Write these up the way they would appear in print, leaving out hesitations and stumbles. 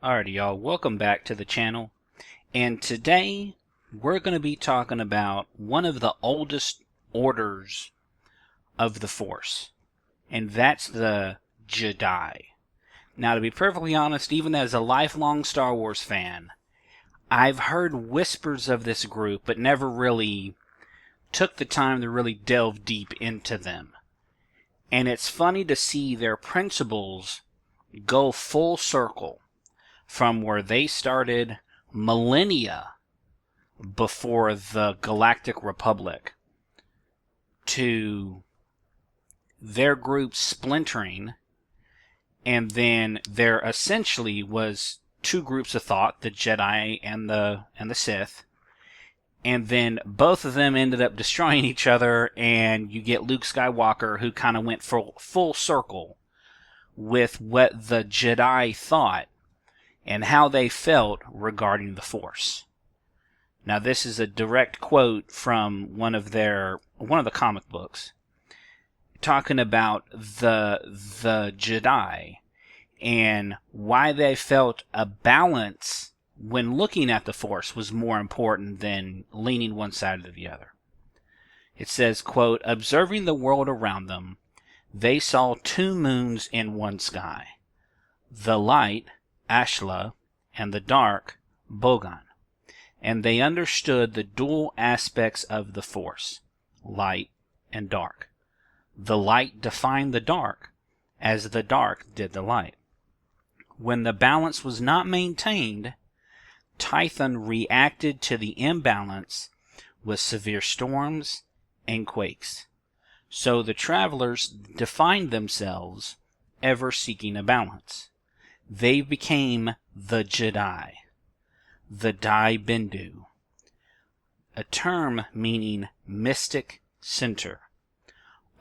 Alrighty, y'all, welcome back to the channel. And today we're going to be talking about one of the oldest orders of the Force, and that's the Jedi. Now, to be perfectly honest, even as a lifelong Star Wars fan, I've heard whispers of this group, but never really took the time to really delve deep into them. And it's funny to see their principles go full circle from where they started millennia before the Galactic Republic to their group splintering, and then there essentially was two groups of thought, the Jedi and the Sith, and then both of them ended up destroying each other, and you get Luke Skywalker, who kind of went full circle with what the Jedi thought and how they felt regarding the Force. Now, this is a direct quote from one of the comic books, talking about the Jedi and why they felt a balance when looking at the Force was more important than leaning one side or the other. It says, quote, "Observing the world around them, they saw two moons in one sky, the light, Ashla, and the dark, Bogan, and they understood the dual aspects of the Force, light and dark. The light defined the dark, as the dark did the light. When the balance was not maintained, Tython reacted to the imbalance with severe storms and quakes. So the travelers defined themselves, ever seeking a balance. They became the Jedi, the daii Bendu, a term meaning mystic center.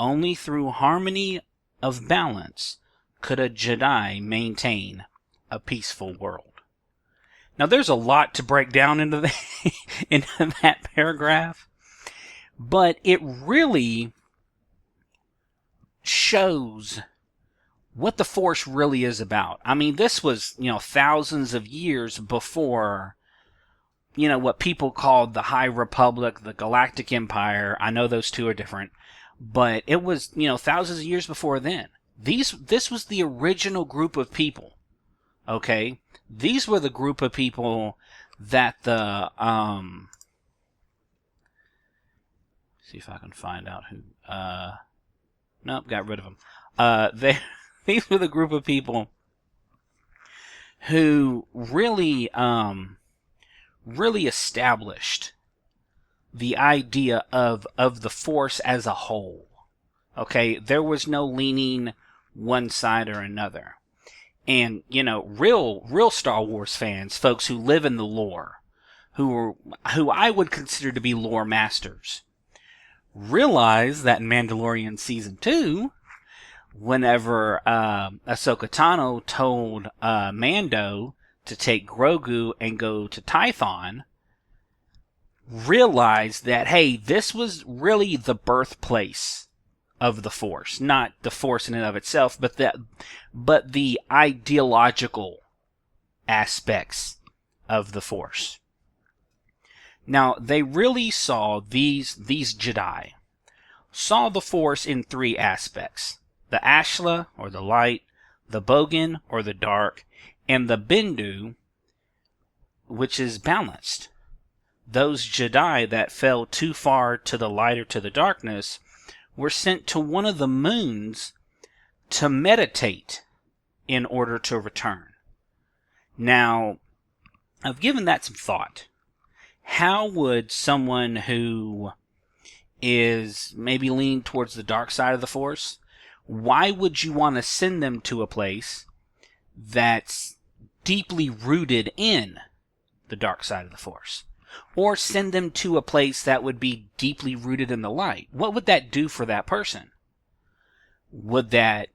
Only through harmony of balance could a Jedi maintain a peaceful world." Now, there's a lot to break down into that paragraph, but it really shows what the Force really is about. I mean, this was, thousands of years before, what people called the High Republic, the Galactic Empire. I know those two are different, but it was, thousands of years before then. This was the original group of people, okay? These were the group of people that see if I can find out who, nope, got rid of them. These were the group of people who really established the idea of the Force as a whole. Okay, there was no leaning one side or another. And, real Star Wars fans, folks who live in the lore, who I would consider to be lore masters, realize that in Mandalorian Season 2, whenever Ahsoka Tano told Mando to take Grogu and go to Tython, realized that, hey, this was really the birthplace of the Force. Not the Force in and of itself, but the ideological aspects of the Force. Now, they really saw these Jedi, saw the Force in three aspects: the Ashla, or the light, the Bogan, or the dark, and the Bendu, which is balanced. Those Jedi that fell too far to the light or to the darkness were sent to one of the moons to meditate in order to return. Now, I've given that some thought. How would someone who is maybe leaning towards the dark side of the Force, why would you want to send them to a place that's deeply rooted in the dark side of the Force? Or send them to a place that would be deeply rooted in the light? What would that do for that person? Would that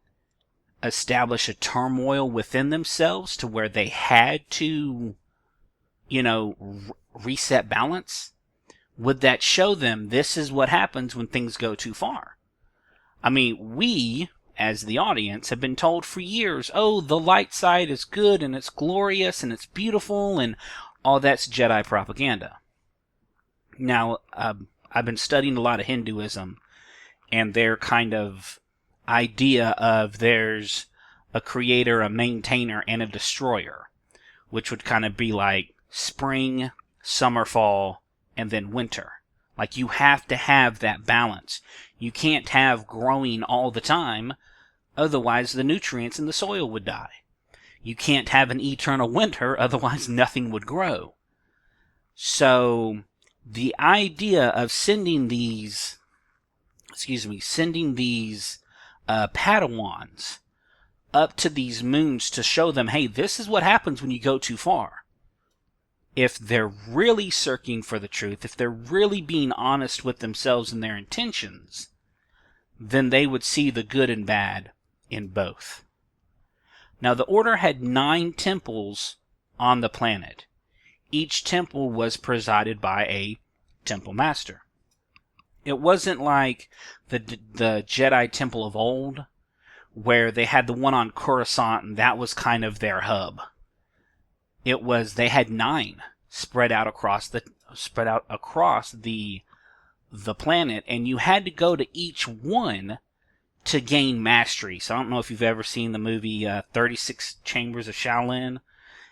establish a turmoil within themselves to where they had to, reset balance? Would that show them this is what happens when things go too far? I mean, we, as the audience, have been told for years, oh, the light side is good and it's glorious and it's beautiful and all that's Jedi propaganda. Now, I've been studying a lot of Hinduism and their kind of idea of there's a creator, a maintainer, and a destroyer, which would kind of be like spring, summer, fall, and then winter. Like, you have to have that balance. You can't have growing all the time, otherwise the nutrients in the soil would die. You can't have an eternal winter, otherwise nothing would grow. So, the idea of sending these Padawans up to these moons to show them, hey, this is what happens when you go too far. If they're really searching for the truth, if they're really being honest with themselves and their intentions, then they would see the good and bad in both. Now, the Order had 9 temples on the planet. Each temple was presided by a temple master. It wasn't like the Jedi Temple of old, where they had the one on Coruscant and that was kind of their hub. It was, they had 9 spread out across the planet, and you had to go to each one to gain mastery. So I don't know if you've ever seen the movie 36 Chambers of Shaolin,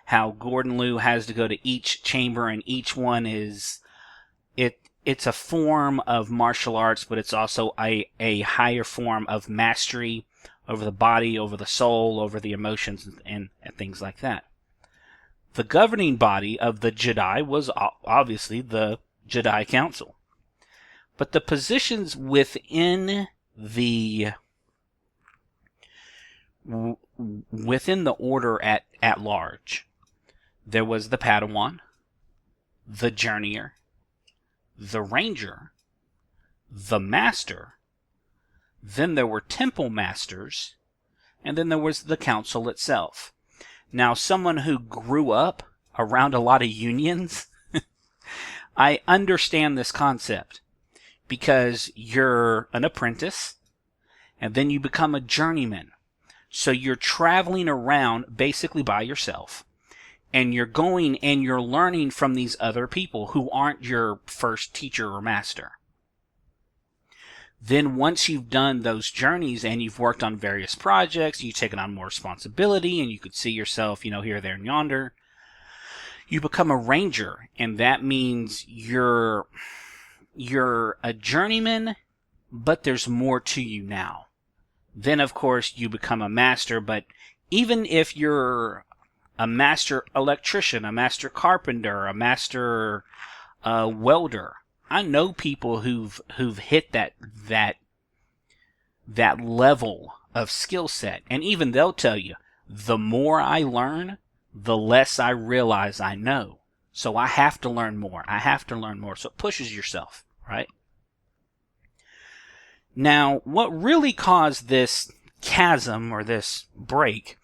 how Gordon Liu has to go to each chamber, and each one is it's a form of martial arts, but it's also a higher form of mastery over the body, over the soul, over the emotions, and things like that. The governing body of the Jedi was obviously the Jedi Council. But the positions within the Order at large, there was the Padawan, the Journeyer, the Ranger, the Master, then there were Temple Masters, and then there was the Council itself. Now, someone who grew up around a lot of unions, I understand this concept, because you're an apprentice, and then you become a journeyman. So you're traveling around basically by yourself, and you're going and you're learning from these other people who aren't your first teacher or master. Then once you've done those journeys and you've worked on various projects, you've taken on more responsibility, and you could see yourself, here, there, and yonder, you become a ranger, and that means you're a journeyman, but there's more to you now. Then, of course, you become a master, but even if you're a master electrician, a master carpenter, a master welder, I know people who've hit that level of skill set, and even they'll tell you, the more I learn, the less I realize I know. So I have to learn more. So it pushes yourself, right? Now, what really caused this chasm or this break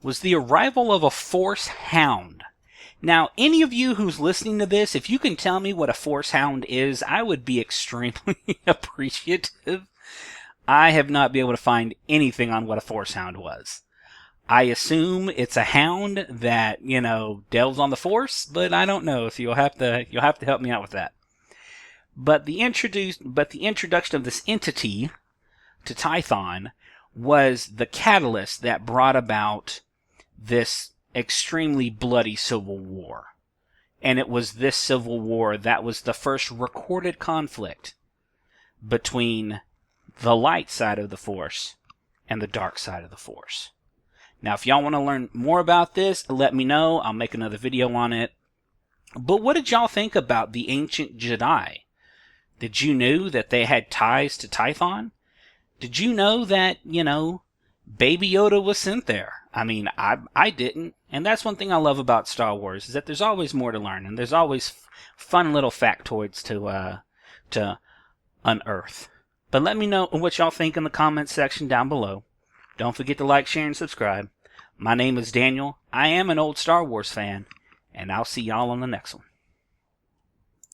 was the arrival of a Force Hound. Now, any of you who's listening to this, if you can tell me what a Force Hound is, I would be extremely appreciative. I have not been able to find anything on what a Force Hound was. I assume it's a hound that, delves on the Force, but I don't know, so you'll have to help me out with that. But the introduction of this entity to Tython was the catalyst that brought about this extremely bloody civil war. And it was this civil war that was the first recorded conflict between the light side of the Force and the dark side of the Force. Now, if y'all want to learn more about this, let me know. I'll make another video on it. But what did y'all think about the ancient Jedi? Did you know that they had ties to Tython? Did you know that, Baby Yoda was sent there? I mean, I didn't. And that's one thing I love about Star Wars, is that there's always more to learn, and there's always fun little factoids to unearth. But let me know what y'all think in the comments section down below. Don't forget to like, share, and subscribe. My name is Daniel. I am an old Star Wars fan, and I'll see y'all on the next one.